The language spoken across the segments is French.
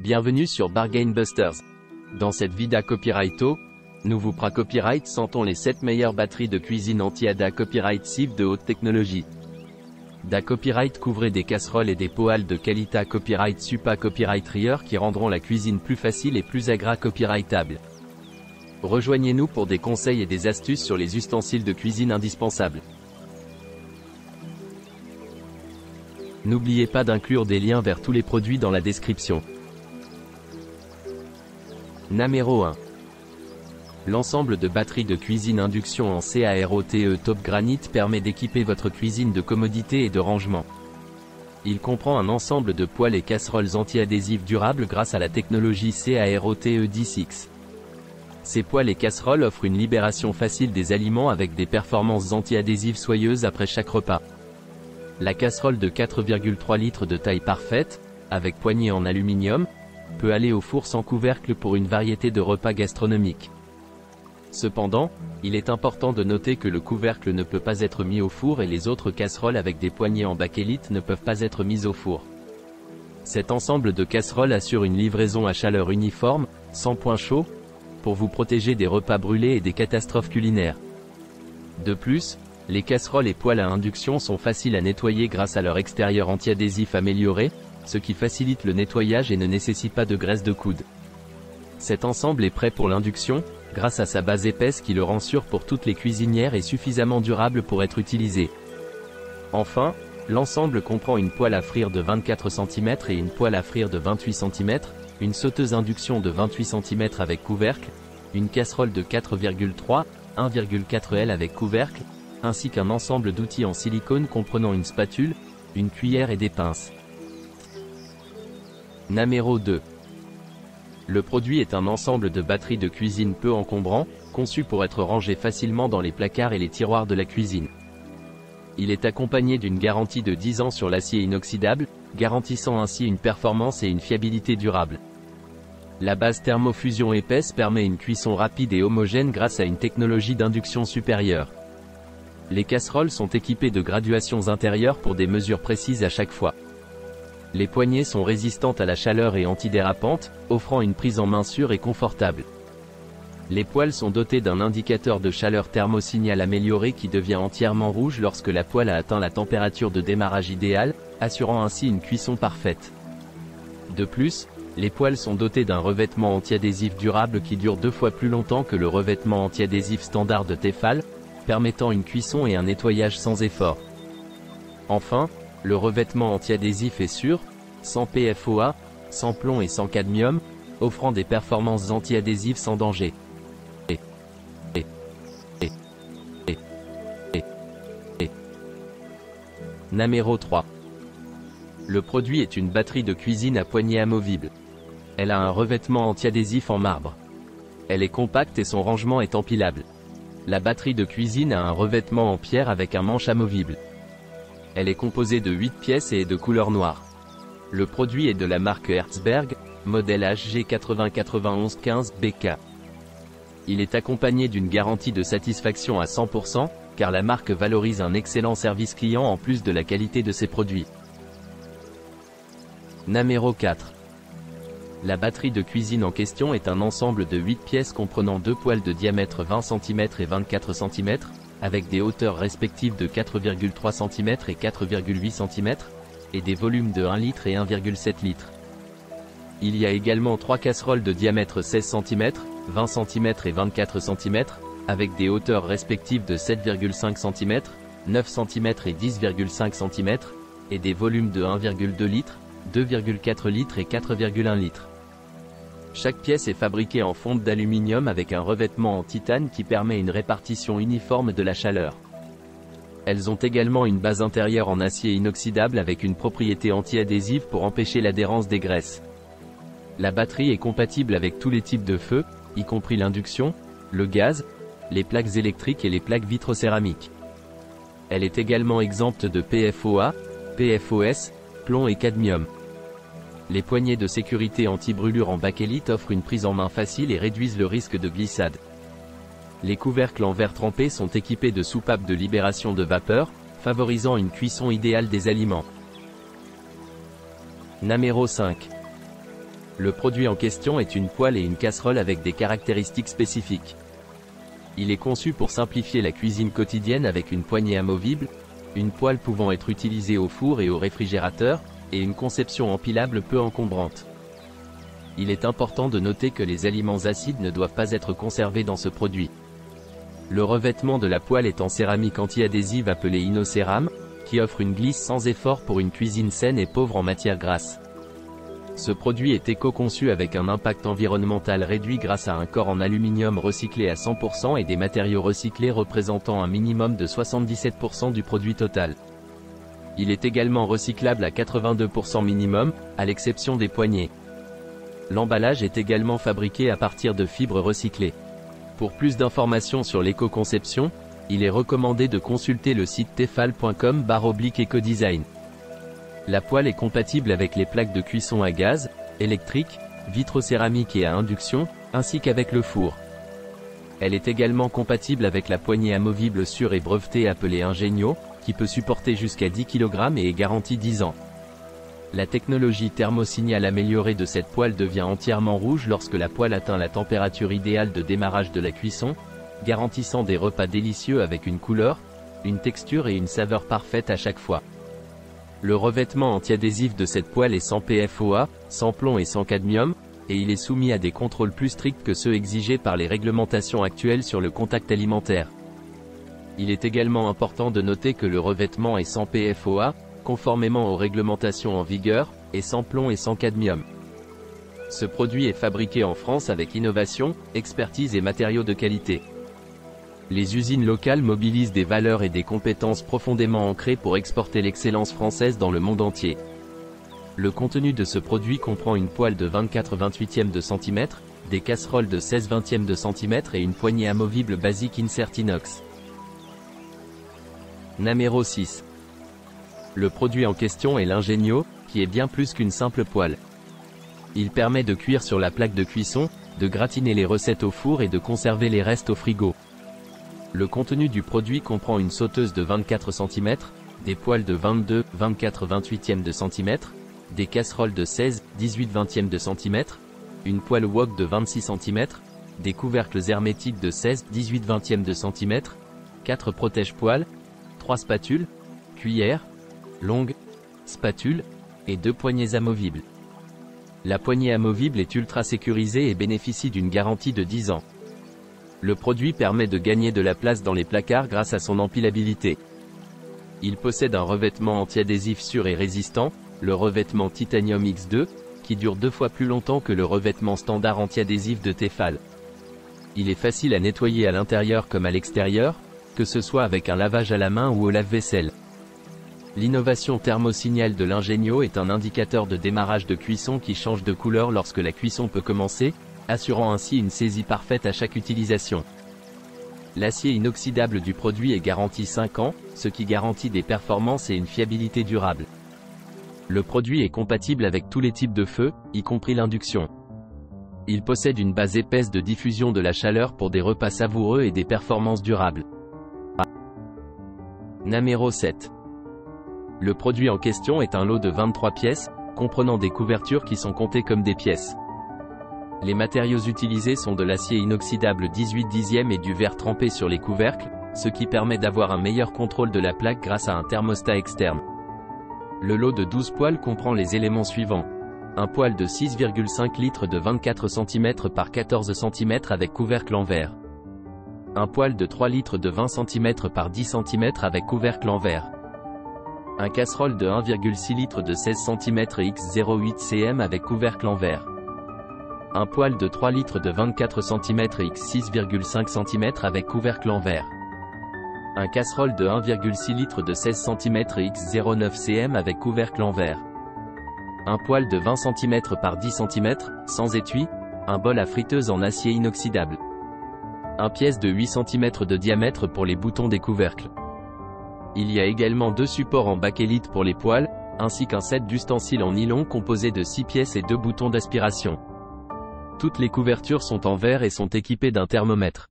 Bienvenue sur Bargain Busters. Dans cette vida copyrighto, nous vous copyright sentons les 7 meilleures batteries de cuisine anti-ADA copyright SIV de haute technologie. Da copyright couvrez des casseroles et des poêles de qualité copyright Supa copyright Rieur qui rendront la cuisine plus facile et plus copyrightable. Rejoignez-nous pour des conseils et des astuces sur les ustensiles de cuisine indispensables. N'oubliez pas d'inclure des liens vers tous les produits dans la description. Numéro 1. L'ensemble de batteries de cuisine induction en CAROTE Top Granite permet d'équiper votre cuisine de commodité et de rangement. Il comprend un ensemble de poêles et casseroles anti-adhésives durables grâce à la technologie CAROTE D6. Ces poêles et casseroles offrent une libération facile des aliments avec des performances anti-adhésives soyeuses après chaque repas. La casserole de 4,3 litres de taille parfaite, avec poignée en aluminium, peut aller au four sans couvercle pour une variété de repas gastronomiques. Cependant, il est important de noter que le couvercle ne peut pas être mis au four et les autres casseroles avec des poignées en bakélite ne peuvent pas être mises au four. Cet ensemble de casseroles assure une livraison à chaleur uniforme, sans point chaud, pour vous protéger des repas brûlés et des catastrophes culinaires. De plus, les casseroles et poêles à induction sont faciles à nettoyer grâce à leur extérieur anti-adhésif amélioré, ce qui facilite le nettoyage et ne nécessite pas de graisse de coude. Cet ensemble est prêt pour l'induction, grâce à sa base épaisse qui le rend sûr pour toutes les cuisinières et suffisamment durable pour être utilisé. Enfin, l'ensemble comprend une poêle à frire de 24 cm et une poêle à frire de 28 cm, une sauteuse induction de 28 cm avec couvercle, une casserole de 4,3, 1,4 L avec couvercle, ainsi qu'un ensemble d'outils en silicone comprenant une spatule, une cuillère et des pinces. Numéro 2. Le produit est un ensemble de batteries de cuisine peu encombrant, conçu pour être rangé facilement dans les placards et les tiroirs de la cuisine. Il est accompagné d'une garantie de 10 ans sur l'acier inoxydable, garantissant ainsi une performance et une fiabilité durable. La base thermofusion épaisse permet une cuisson rapide et homogène grâce à une technologie d'induction supérieure. Les casseroles sont équipées de graduations intérieures pour des mesures précises à chaque fois. Les poignées sont résistantes à la chaleur et antidérapantes, offrant une prise en main sûre et confortable. Les poêles sont dotés d'un indicateur de chaleur thermosignal amélioré qui devient entièrement rouge lorsque la poêle a atteint la température de démarrage idéale, assurant ainsi une cuisson parfaite. De plus, les poêles sont dotés d'un revêtement anti-adhésif durable qui dure 2 fois plus longtemps que le revêtement anti-adhésif standard de Tefal, permettant une cuisson et un nettoyage sans effort. Enfin, le revêtement anti-adhésif est sûr, sans PFOA, sans plomb et sans cadmium, offrant des performances anti-adhésives sans danger. Numéro 3. Le produit est une batterie de cuisine à poignée amovible. Elle a un revêtement anti-adhésif en marbre. Elle est compacte et son rangement est empilable. La batterie de cuisine a un revêtement en pierre avec un manche amovible. Elle est composée de 8 pièces et est de couleur noire. Le produit est de la marque Herzberg, modèle HG809115BK. Il est accompagné d'une garantie de satisfaction à 100%, car la marque valorise un excellent service client en plus de la qualité de ses produits. Numéro 4. La batterie de cuisine en question est un ensemble de 8 pièces comprenant 2 poêles de diamètre 20 cm et 24 cm, avec des hauteurs respectives de 4,3 cm et 4,8 cm, et des volumes de 1 litre et 1,7 litre. Il y a également 3 casseroles de diamètre 16 cm, 20 cm et 24 cm, avec des hauteurs respectives de 7,5 cm, 9 cm et 10,5 cm, et des volumes de 1,2 litre, 2,4 litres et 4,1 litres. Chaque pièce est fabriquée en fonte d'aluminium avec un revêtement en titane qui permet une répartition uniforme de la chaleur. Elles ont également une base intérieure en acier inoxydable avec une propriété anti-adhésive pour empêcher l'adhérence des graisses. La batterie est compatible avec tous les types de feux, y compris l'induction, le gaz, les plaques électriques et les plaques vitrocéramiques. Elle est également exempte de PFOA, PFOS, plomb et cadmium. Les poignées de sécurité anti-brûlure en bakélite offrent une prise en main facile et réduisent le risque de glissade. Les couvercles en verre trempé sont équipés de soupapes de libération de vapeur, favorisant une cuisson idéale des aliments. Numéro 5. Le produit en question est une poêle et une casserole avec des caractéristiques spécifiques. Il est conçu pour simplifier la cuisine quotidienne avec une poignée amovible, une poêle pouvant être utilisée au four et au réfrigérateur, et une conception empilable peu encombrante. Il est important de noter que les aliments acides ne doivent pas être conservés dans ce produit. Le revêtement de la poêle est en céramique anti-adhésive appelée Inocéram, qui offre une glisse sans effort pour une cuisine saine et pauvre en matières grasses. Ce produit est éco-conçu avec un impact environnemental réduit grâce à un corps en aluminium recyclé à 100% et des matériaux recyclés représentant un minimum de 77% du produit total. Il est également recyclable à 82% minimum, à l'exception des poignées. L'emballage est également fabriqué à partir de fibres recyclées. Pour plus d'informations sur l'éco-conception, il est recommandé de consulter le site tefal.com/ecodesign. La poêle est compatible avec les plaques de cuisson à gaz, électrique, vitrocéramique et à induction, ainsi qu'avec le four. Elle est également compatible avec la poignée amovible sûre et brevetée appelée Ingenio, qui peut supporter jusqu'à 10 kg et est garantie 10 ans. La technologie thermosignal améliorée de cette poêle devient entièrement rouge lorsque la poêle atteint la température idéale de démarrage de la cuisson, garantissant des repas délicieux avec une couleur, une texture et une saveur parfaite à chaque fois. Le revêtement anti-adhésif de cette poêle est sans PFOA, sans plomb et sans cadmium, et il est soumis à des contrôles plus stricts que ceux exigés par les réglementations actuelles sur le contact alimentaire. Il est également important de noter que le revêtement est sans PFOA, conformément aux réglementations en vigueur, et sans plomb et sans cadmium. Ce produit est fabriqué en France avec innovation, expertise et matériaux de qualité. Les usines locales mobilisent des valeurs et des compétences profondément ancrées pour exporter l'excellence française dans le monde entier. Le contenu de ce produit comprend une poêle de 24/28 de cm, des casseroles de 16/20 de cm et une poignée amovible basique insert inox. Numéro 6. Le produit en question est l'Ingenio, qui est bien plus qu'une simple poêle. Il permet de cuire sur la plaque de cuisson, de gratiner les recettes au four et de conserver les restes au frigo. Le contenu du produit comprend une sauteuse de 24 cm, des poêles de 22/24/28 de cm, des casseroles de 16/18/20 de cm, une poêle wok de 26 cm, des couvercles hermétiques de 16/18/20 de cm, 4 protège-poêles, 3 spatules, cuillères, longues, spatules, et 2 poignées amovibles. La poignée amovible est ultra sécurisée et bénéficie d'une garantie de 10 ans. Le produit permet de gagner de la place dans les placards grâce à son empilabilité. Il possède un revêtement anti-adhésif sûr et résistant, le revêtement Titanium X2, qui dure 2 fois plus longtemps que le revêtement standard anti-adhésif de Tefal. Il est facile à nettoyer à l'intérieur comme à l'extérieur, que ce soit avec un lavage à la main ou au lave-vaisselle. L'innovation thermosignal de l'Ingenio est un indicateur de démarrage de cuisson qui change de couleur lorsque la cuisson peut commencer, assurant ainsi une saisie parfaite à chaque utilisation. L'acier inoxydable du produit est garanti 5 ans, ce qui garantit des performances et une fiabilité durable. Le produit est compatible avec tous les types de feu, y compris l'induction. Il possède une base épaisse de diffusion de la chaleur pour des repas savoureux et des performances durables. Numéro 7. Le produit en question est un lot de 23 pièces, comprenant des couvertures qui sont comptées comme des pièces. Les matériaux utilisés sont de l'acier inoxydable 18 dixièmes et du verre trempé sur les couvercles, ce qui permet d'avoir un meilleur contrôle de la plaque grâce à un thermostat externe. Le lot de 12 poêles comprend les éléments suivants. Un poêle de 6,5 litres de 24 cm par 14 cm avec couvercle en verre. Un poêle de 3 litres de 20 cm par 10 cm avec couvercle en verre. Un casserole de 1,6 litres de 16 cm x 0,8 cm avec couvercle en verre. Un poêle de 3 litres de 24 cm x 6,5 cm avec couvercle en verre. Un casserole de 1,6 litres de 16 cm x 0,9 cm avec couvercle en verre. Un poêle de 20 cm par 10 cm, sans étui, un bol à friteuse en acier inoxydable. Un pièce de 8 cm de diamètre pour les boutons des couvercles. Il y a également 2 supports en bakélite pour les poêles, ainsi qu'un set d'ustensiles en nylon composé de 6 pièces et 2 boutons d'aspiration. Toutes les couvertures sont en verre et sont équipées d'un thermomètre.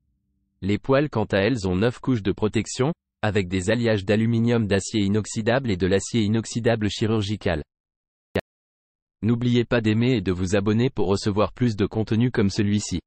Les poêles quant à elles ont 9 couches de protection, avec des alliages d'aluminium d'acier inoxydable et de l'acier inoxydable chirurgical. N'oubliez pas d'aimer et de vous abonner pour recevoir plus de contenu comme celui-ci.